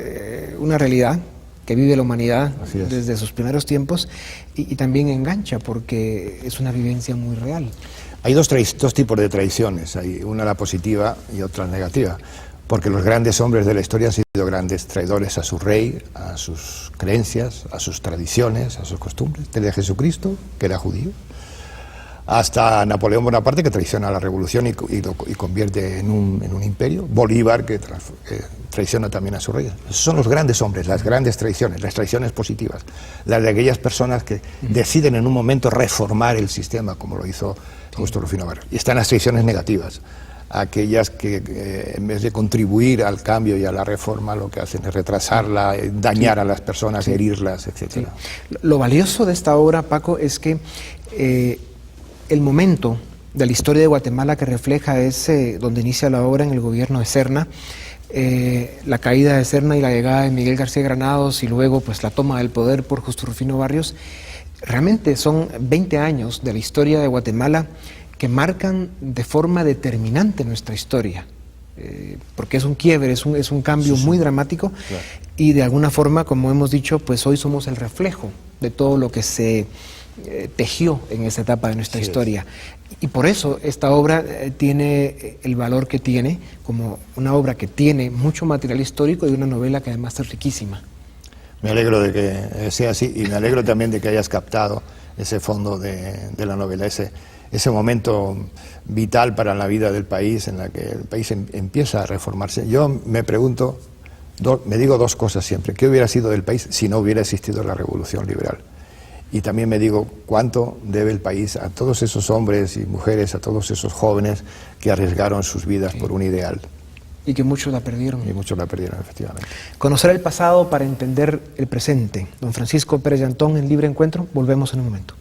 una realidad que vive la humanidad desde sus primeros tiempos y también engancha porque es una vivencia muy real. Hay dos tipos de tradiciones, hay una la positiva y otra la negativa, porque los grandes hombres de la historia han sido grandes traidores a su rey, a sus creencias, a sus tradiciones, a sus costumbres, desde Jesucristo, que era judío, hasta Napoleón Bonaparte, que traiciona la revolución y convierte en un imperio, Bolívar, que traiciona también a su rey. Esos son los grandes hombres, las grandes traiciones, las traiciones positivas, las de aquellas personas que deciden en un momento reformar el sistema, como lo hizo Justo Rufino Barrios. Y están las traiciones negativas, aquellas que en vez de contribuir al cambio y a la reforma, lo que hacen es retrasarla, dañar a las personas, herirlas, etc. Sí. Lo valioso de esta obra, Paco, es que el momento de la historia de Guatemala que refleja es donde inicia la obra en el gobierno de Serna, la caída de Serna y la llegada de Miguel García Granados y luego pues la toma del poder por Justo Rufino Barrios. Realmente son 20 años de la historia de Guatemala que marcan de forma determinante nuestra historia, porque es un quiebre, es un cambio muy dramático, claro. Y de alguna forma, como hemos dicho, pues hoy somos el reflejo de todo lo que se tejió en esa etapa de nuestra historia. Y por eso esta obra tiene el valor que tiene, como una obra que tiene mucho material histórico y una novela que además es riquísima. Me alegro de que sea así y me alegro también de que hayas captado ese fondo de la novela, ese momento vital para la vida del país, en la que el país empieza a reformarse. Yo me pregunto, me digo dos cosas siempre: ¿qué hubiera sido del país si no hubiera existido la Revolución Liberal? Y también me digo, ¿cuánto debe el país a todos esos hombres y mujeres, a todos esos jóvenes que arriesgaron sus vidas por un ideal? Y que muchos la perdieron. Y muchos la perdieron, efectivamente. Conocer el pasado para entender el presente. Don Francisco Pérez de Antón en Libre Encuentro. Volvemos en un momento.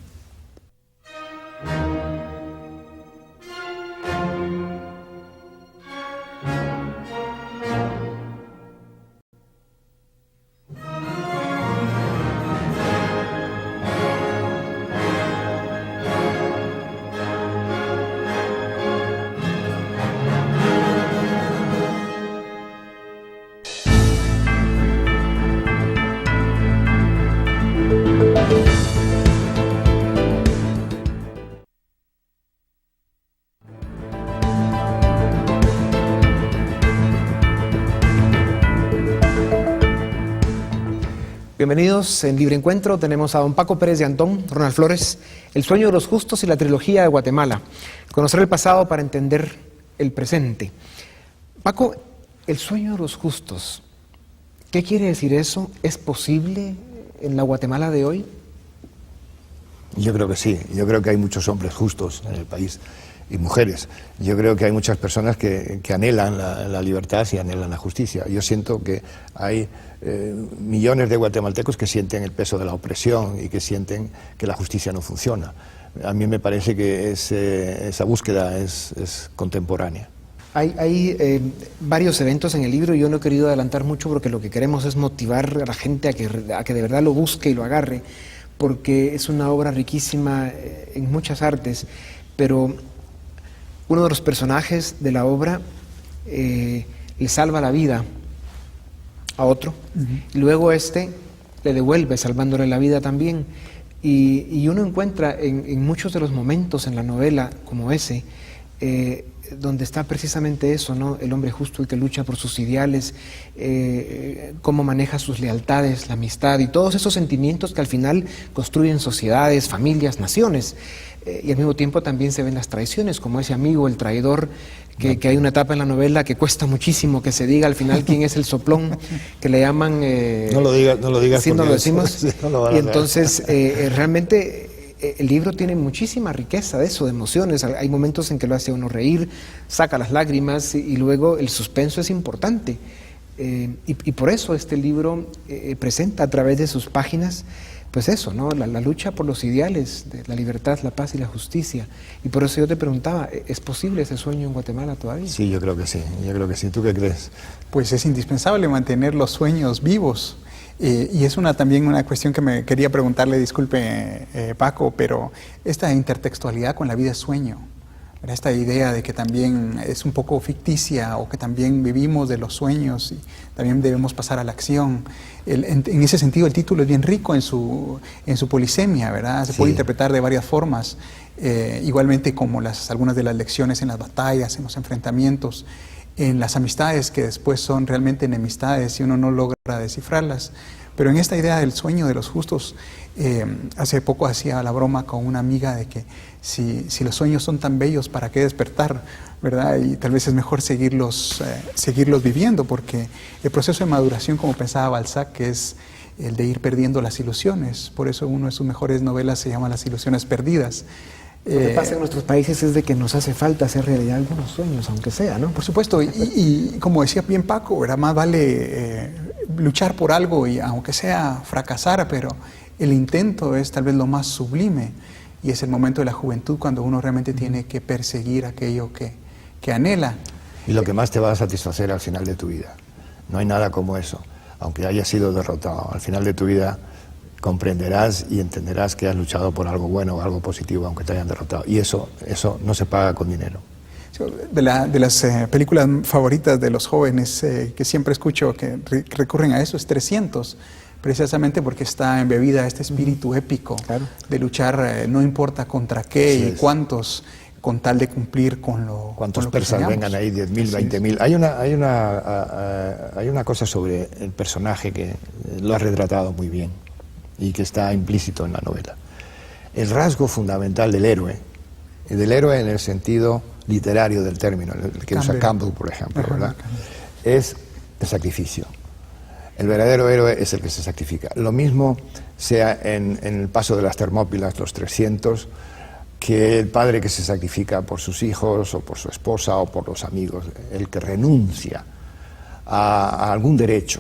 Bienvenidos en Libre Encuentro. Tenemos a don Paco Pérez de Antón, Ronald Flores, El sueño de los justos y la trilogía de Guatemala. Conocer el pasado para entender el presente. Paco, el sueño de los justos, ¿qué quiere decir eso? ¿Es posible en la Guatemala de hoy? Yo creo que sí. Yo creo que hay muchos hombres justos en el país. y mujeres. Yo creo que hay muchas personas que anhelan la libertad y anhelan la justicia. Yo siento que hay millones de guatemaltecos que sienten el peso de la opresión y que sienten que la justicia no funciona. A mí me parece que esa búsqueda es contemporánea. Hay varios eventos en el libro y yo no he querido adelantar mucho porque lo que queremos es motivar a la gente a que de verdad lo busque y lo agarre, porque es una obra riquísima en muchas artes, pero uno de los personajes de la obra le salva la vida a otro, y luego le devuelve salvándole la vida también, y uno encuentra en muchos de los momentos en la novela como ese, donde está precisamente eso, ¿no? El hombre justo y que lucha por sus ideales, cómo maneja sus lealtades, la amistad y todos esos sentimientos que al final construyen sociedades, familias, naciones. Y al mismo tiempo también se ven las traiciones, como ese amigo, el traidor, que hay una etapa en la novela que cuesta muchísimo que se diga al final quién es el soplón, que le llaman... no lo digas. Sí, no lo decimos. Sí, no lo van a y entonces realmente... El libro tiene muchísima riqueza de eso, de emociones. Hay momentos en que lo hace a uno reír, saca las lágrimas y luego el suspenso es importante. Y por eso este libro presenta a través de sus páginas, pues eso, ¿no? La lucha por los ideales, de la libertad, la paz y la justicia. Y por eso yo te preguntaba, ¿es posible ese sueño en Guatemala todavía? Sí, yo creo que sí. ¿Tú qué crees? Pues es indispensable mantener los sueños vivos. Y es también una cuestión que me quería preguntarle, disculpe Paco, pero esta intertextualidad con la vida es sueño, ¿verdad? Esta idea de que también es un poco ficticia o que también vivimos de los sueños y también debemos pasar a la acción. En ese sentido el título es bien rico en su polisemia, ¿verdad? Se puede interpretar de varias formas, igualmente como algunas de las lecciones en las batallas, en los enfrentamientos, en las amistades que después son realmente enemistades y uno no logra descifrarlas. Pero en esta idea del sueño de los justos, hace poco hacía la broma con una amiga de que si los sueños son tan bellos, ¿para qué despertar? ¿Verdad? Y tal vez es mejor seguirlos viviendo, porque el proceso de maduración, como pensaba Balzac, que es el de ir perdiendo las ilusiones. Por eso una de sus mejores novelas se llama Las ilusiones perdidas. Lo que pasa en nuestros países es de que nos hace falta hacer realidad algunos sueños, aunque sea, ¿no? Por supuesto, y como decía bien Paco, ¿verdad? Más vale luchar por algo y aunque sea fracasar, pero el intento es tal vez lo más sublime y es el momento de la juventud cuando uno realmente tiene que perseguir aquello que anhela. Y lo que más te va a satisfacer al final de tu vida. No hay nada como eso, aunque hayas sido derrotado. Al final de tu vida comprenderás y entenderás que has luchado por algo bueno o algo positivo, aunque te hayan derrotado. Y eso no se paga con dinero. De las películas favoritas de los jóvenes que siempre escucho que recurren a eso es 300, precisamente porque está embebida este espíritu épico, claro, de luchar no importa contra qué y cuántos, con tal de cumplir con lo ¿Cuántos con lo persas que vengan ahí? 10.000, 20.000. Hay una cosa sobre el personaje que lo ha retratado muy bien y que está implícito en la novela. El rasgo fundamental del héroe en el sentido literario del término, el que usa Campbell, por ejemplo, ¿verdad? Es el sacrificio. El verdadero héroe es el que se sacrifica. Lo mismo sea en el paso de las Termópilas, los 300, que el padre que se sacrifica por sus hijos o por su esposa o por los amigos, el que renuncia a algún derecho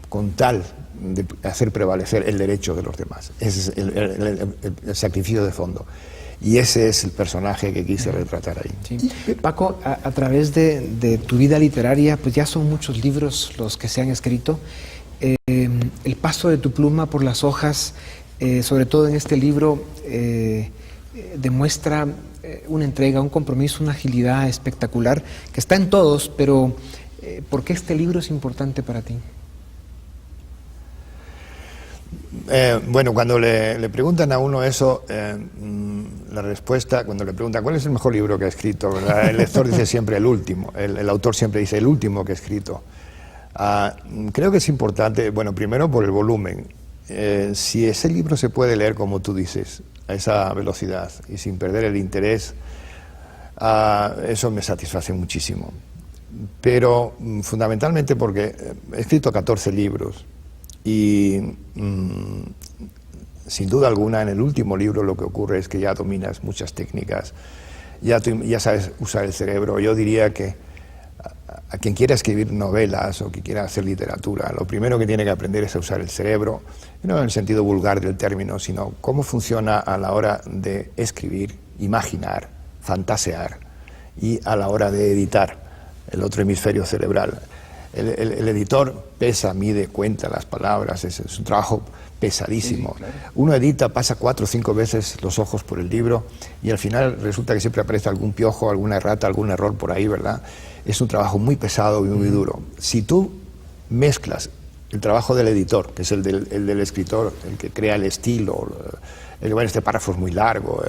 con tal de hacer prevalecer el derecho de los demás. Ese es el sacrificio de fondo. Y ese es el personaje que quise retratar ahí. Sí. Paco, a través de tu vida literaria, pues ya son muchos libros los que se han escrito. El paso de tu pluma por las hojas, sobre todo en este libro, demuestra una entrega, un compromiso, una agilidad espectacular, que está en todos, pero ¿por qué este libro es importante para ti? Bueno, cuando le preguntan a uno eso, la respuesta, cuando le preguntan cuál es el mejor libro que ha escrito, ¿verdad? El lector dice siempre el último, el autor siempre dice el último que ha escrito. Creo que es importante, bueno, primero por el volumen. Si ese libro se puede leer, como tú dices, a esa velocidad y sin perder el interés, eso me satisface muchísimo. Pero fundamentalmente porque he escrito 14 libros y sin duda alguna en el último libro lo que ocurre es que ya dominas muchas técnicas ya sabes usar el cerebro. Yo diría que a quien quiera escribir novelas o que quiera hacer literatura, lo primero que tiene que aprender es a usar el cerebro, no en el sentido vulgar del término, sino cómo funciona a la hora de escribir, imaginar, fantasear, y a la hora de editar, el otro hemisferio cerebral. El editor pesa, mide, cuenta las palabras, es un trabajo pesadísimo. Sí, claro. Uno edita, pasa 4 o 5 veces los ojos por el libro y al final resulta que siempre aparece algún piojo, alguna errata, algún error por ahí, ¿verdad? Es un trabajo muy pesado y muy duro. Si tú mezclas el trabajo del editor, que es el del escritor, el que crea el estilo, bueno, este párrafo es muy largo,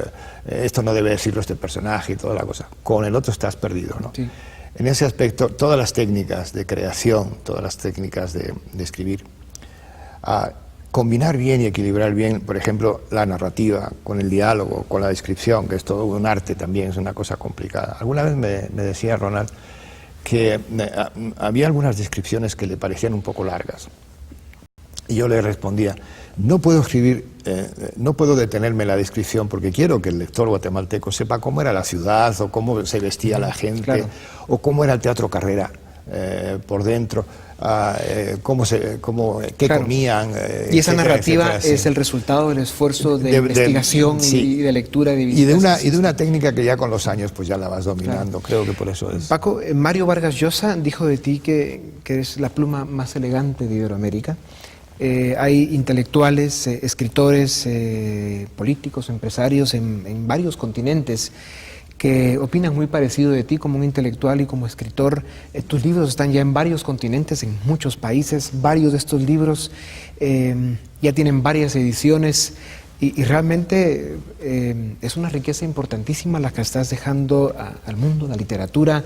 esto no debe decirlo este personaje y toda la cosa, con el otro estás perdido, ¿no? Sí. En ese aspecto, todas las técnicas de creación, todas las técnicas de escribir, combinar bien y equilibrar bien, por ejemplo, la narrativa con el diálogo, con la descripción, que es todo un arte también, es una cosa complicada. Alguna vez me decía Ronald que había algunas descripciones que le parecían un poco largas. Y yo le respondía, no puedo escribir, no puedo detenerme en la descripción porque quiero que el lector guatemalteco sepa cómo era la ciudad o cómo se vestía la gente, claro, o cómo era el Teatro Carrera por dentro, qué claro, comían. Y esa narrativa etcétera, es el resultado del esfuerzo de investigación y de lectura de visitas. Y de una técnica que ya con los años pues ya la vas dominando, claro. Creo que por eso es. Paco, Mario Vargas Llosa dijo de ti que eres la pluma más elegante de Iberoamérica. Hay intelectuales, escritores, políticos, empresarios en varios continentes que opinan muy parecido de ti como un intelectual y como escritor. Tus libros están ya en varios continentes, en muchos países. Varios de estos libros ya tienen varias ediciones y realmente es una riqueza importantísima la que estás dejando al mundo, a la literatura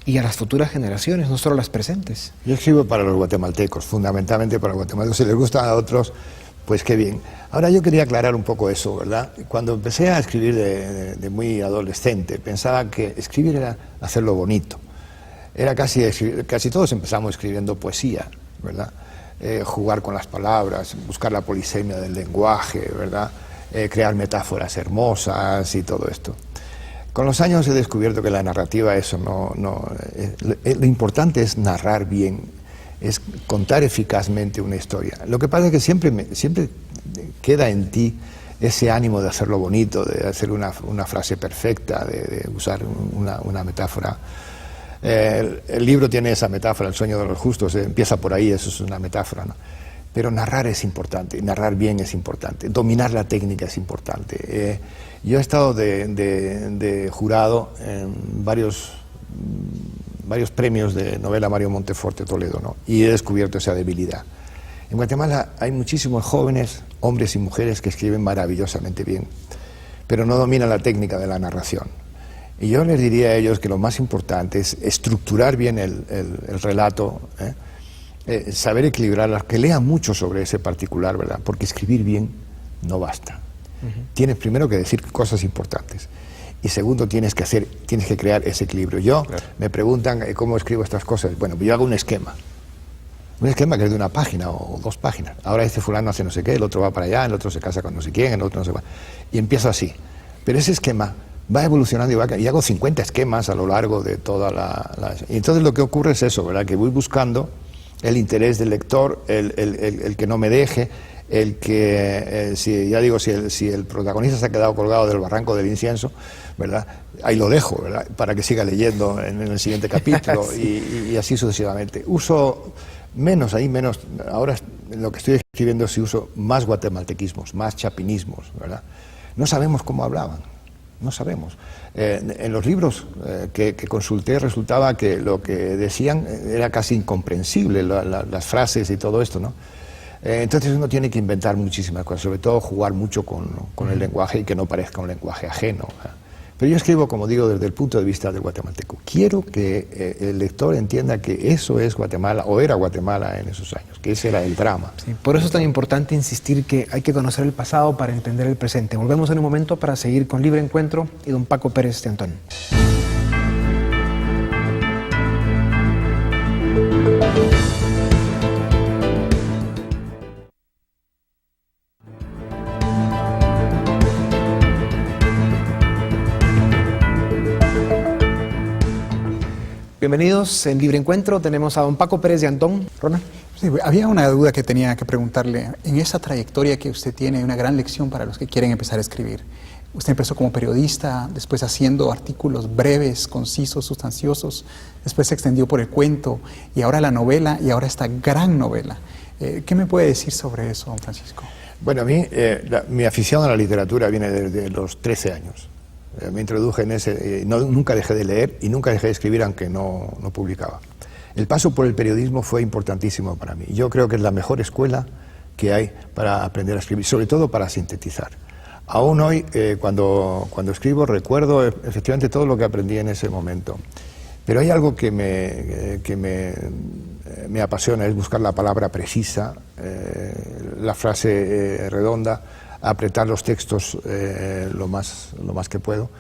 y a las futuras generaciones, no solo las presentes. Yo escribo para los guatemaltecos, fundamentalmente para los guatemaltecos. Si les gustan a otros, pues qué bien. Ahora yo quería aclarar un poco eso, ¿verdad? Cuando empecé a escribir de muy adolescente, pensaba que escribir era hacerlo bonito. Era casi todos empezamos escribiendo poesía, ¿verdad? Jugar con las palabras, buscar la polisemia del lenguaje, ¿verdad? Crear metáforas hermosas y todo esto. Con los años he descubierto que la narrativa, lo importante es narrar bien, es contar eficazmente una historia. Lo que pasa es que siempre queda en ti ese ánimo de hacerlo bonito, de hacer una frase perfecta, de usar una metáfora. El libro tiene esa metáfora, El sueño de los justos, empieza por ahí, eso es una metáfora, ¿no? Pero narrar es importante, narrar bien es importante, dominar la técnica es importante. Yo he estado de jurado en varios premios de novela Mario Monteforte Toledo, ¿no? Y he descubierto esa debilidad. En Guatemala hay muchísimos jóvenes, hombres y mujeres, que escriben maravillosamente bien, pero no dominan la técnica de la narración. Y yo les diría a ellos que lo más importante es estructurar bien el relato, saber equilibrarlas, que lean mucho sobre ese particular, ¿verdad? Porque escribir bien no basta. Tienes primero que decir cosas importantes y segundo tienes que crear ese equilibrio. Me preguntan cómo escribo estas cosas. Bueno, yo hago un esquema que es de 1 página o 2 páginas. Ahora este fulano hace no sé qué, el otro va para allá, el otro se casa con no sé quién, el otro no sé cuál, y empiezo así. Pero ese esquema va evolucionando y hago 50 esquemas a lo largo de toda Y entonces lo que ocurre es eso, ¿verdad? Que voy buscando el interés del lector, el que no me deje, el que, si el protagonista se ha quedado colgado del barranco del incienso, ¿verdad? Ahí lo dejo, ¿verdad? Para que siga leyendo en el siguiente capítulo. Sí. y así sucesivamente. Uso menos, ahora lo que estoy escribiendo sí uso más guatemaltequismos, más chapinismos, ¿verdad? No sabemos cómo hablaban, no sabemos. En los libros que consulté resultaba que lo que decían era casi incomprensible, las frases y todo esto, ¿no? Entonces uno tiene que inventar muchísimas cosas, sobre todo jugar mucho con el lenguaje y que no parezca un lenguaje ajeno. Pero yo escribo, como digo, desde el punto de vista del guatemalteco. Quiero que el lector entienda que eso es Guatemala, o era Guatemala en esos años, que ese era el drama. Sí, por eso es tan importante insistir que hay que conocer el pasado para entender el presente. Volvemos en un momento para seguir con Libre Encuentro y don Paco Pérez de Antón. Bienvenidos en Libre Encuentro. Tenemos a don Paco Pérez de Antón. Ronald. Sí, había una duda que tenía que preguntarle. En esa trayectoria que usted tiene, hay una gran lección para los que quieren empezar a escribir. Usted empezó como periodista, después haciendo artículos breves, concisos, sustanciosos, después se extendió por el cuento y ahora la novela y ahora esta gran novela. ¿Qué me puede decir sobre eso, don Francisco? Bueno, a mí mi afición a la literatura viene desde los 13 años. Me introduje en ese, nunca dejé de leer y nunca dejé de escribir aunque no publicaba. El paso por el periodismo fue importantísimo para mí. Yo creo que es la mejor escuela que hay para aprender a escribir, sobre todo para sintetizar. Aún hoy, cuando escribo, recuerdo efectivamente todo lo que aprendí en ese momento. Pero hay algo que me apasiona, es buscar la palabra precisa, la frase redonda, apretar los textos lo más que puedo.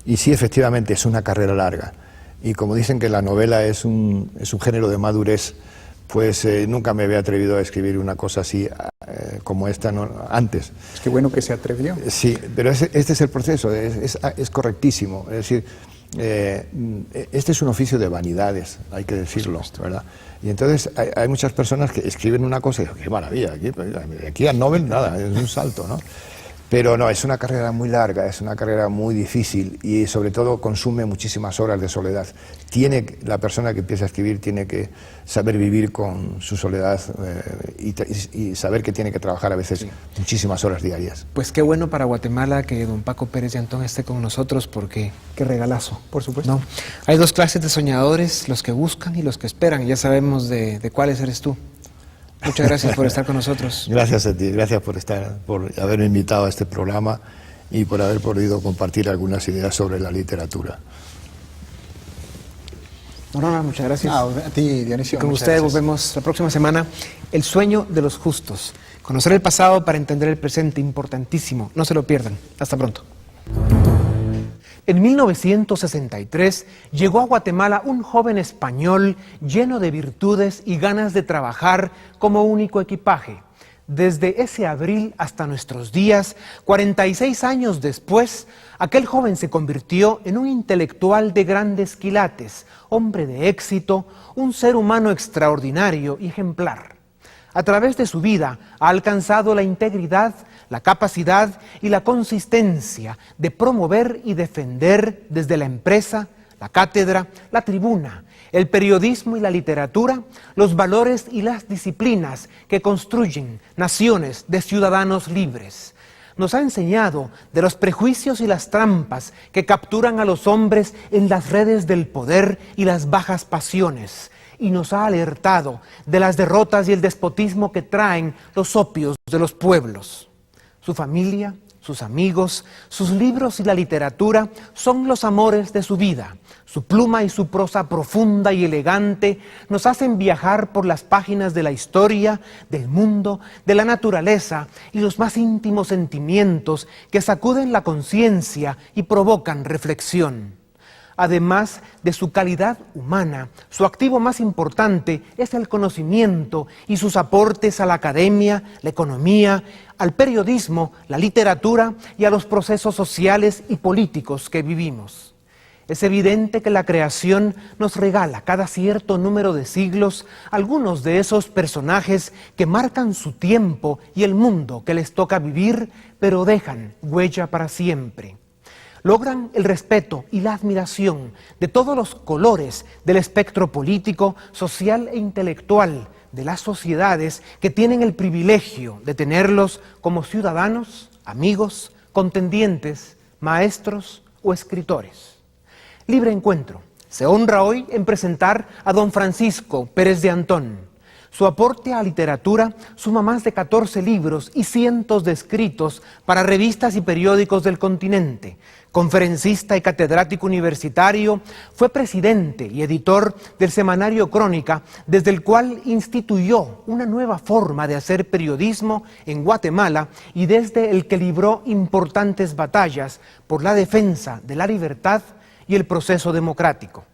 Y sí, efectivamente, es una carrera larga. Y como dicen que la novela es un género de madurez, pues nunca me había atrevido a escribir una cosa así como esta antes. Es que bueno que se atrevió. Sí, pero este es el proceso, es correctísimo. Es decir, este es un oficio de vanidades, hay que decirlo, ¿verdad? Y entonces hay muchas personas que escriben una cosa y dicen, qué maravilla, aquí al Nobel nada, es un salto, ¿no? Pero no, es una carrera muy larga, es una carrera muy difícil y sobre todo consume muchísimas horas de soledad. La persona que empieza a escribir tiene que saber vivir con su soledad y saber que tiene que trabajar a veces muchísimas horas diarias. Pues qué bueno para Guatemala que don Paco Pérez de Antón esté con nosotros porque qué regalazo. Por supuesto. ¿No? Hay dos clases de soñadores, los que buscan y los que esperan. Ya sabemos de cuáles eres tú. Muchas gracias por estar con nosotros. Gracias a ti, gracias por haberme invitado a este programa y por haber podido compartir algunas ideas sobre la literatura. No, muchas gracias. A ti, Dionisio. Con ustedes volvemos la próxima semana. El sueño de los justos. Conocer el pasado para entender el presente, importantísimo. No se lo pierdan. Hasta pronto. En 1963 llegó a Guatemala un joven español lleno de virtudes y ganas de trabajar como único equipaje. Desde ese abril hasta nuestros días, 46 años después, aquel joven se convirtió en un intelectual de grandes quilates, hombre de éxito, un ser humano extraordinario y ejemplar. A través de su vida ha alcanzado la integridad, la capacidad y la consistencia de promover y defender desde la empresa, la cátedra, la tribuna, el periodismo y la literatura, los valores y las disciplinas que construyen naciones de ciudadanos libres. Nos ha enseñado de los prejuicios y las trampas que capturan a los hombres en las redes del poder y las bajas pasiones, y nos ha alertado de las derrotas y el despotismo que traen los opios de los pueblos. Su familia, sus amigos, sus libros y la literatura son los amores de su vida. Su pluma y su prosa profunda y elegante nos hacen viajar por las páginas de la historia, del mundo, de la naturaleza y los más íntimos sentimientos que sacuden la conciencia y provocan reflexión. Además de su calidad humana, su activo más importante es el conocimiento y sus aportes a la academia, la economía, al periodismo, la literatura y a los procesos sociales y políticos que vivimos. Es evidente que la creación nos regala cada cierto número de siglos algunos de esos personajes que marcan su tiempo y el mundo que les toca vivir, pero dejan huella para siempre. Logran el respeto y la admiración de todos los colores del espectro político, social e intelectual de las sociedades que tienen el privilegio de tenerlos como ciudadanos, amigos, contendientes, maestros o escritores. Libre Encuentro se honra hoy en presentar a don Francisco Pérez de Antón. Su aporte a literatura suma más de 14 libros y cientos de escritos para revistas y periódicos del continente. Conferencista y catedrático universitario, fue presidente y editor del semanario Crónica, desde el cual instituyó una nueva forma de hacer periodismo en Guatemala y desde el que libró importantes batallas por la defensa de la libertad y el proceso democrático.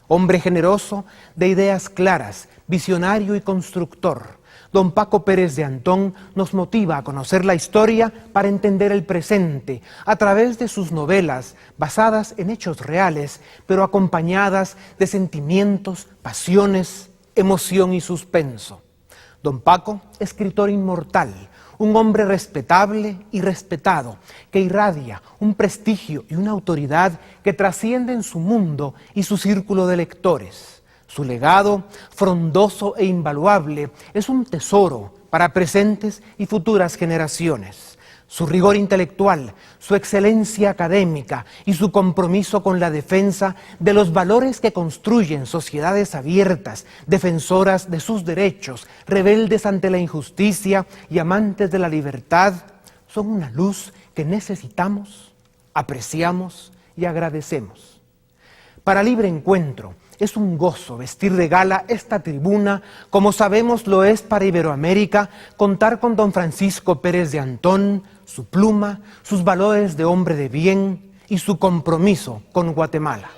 Hombre generoso, de ideas claras, visionario y constructor, Don Paco Pérez de Antón nos motiva a conocer la historia para entender el presente a través de sus novelas basadas en hechos reales, pero acompañadas de sentimientos, pasiones, emoción y suspenso. Don Paco, escritor inmortal, un hombre respetable y respetado, que irradia un prestigio y una autoridad que trascienden su mundo y su círculo de lectores. Su legado, frondoso e invaluable, es un tesoro para presentes y futuras generaciones. Su rigor intelectual, su excelencia académica y su compromiso con la defensa de los valores que construyen sociedades abiertas, defensoras de sus derechos, rebeldes ante la injusticia y amantes de la libertad, son una luz que necesitamos, apreciamos y agradecemos. Para Libre Encuentro, es un gozo vestir de gala esta tribuna, como sabemos lo es para Iberoamérica, contar con don Francisco Pérez de Antón, su pluma, sus valores de hombre de bien y su compromiso con Guatemala.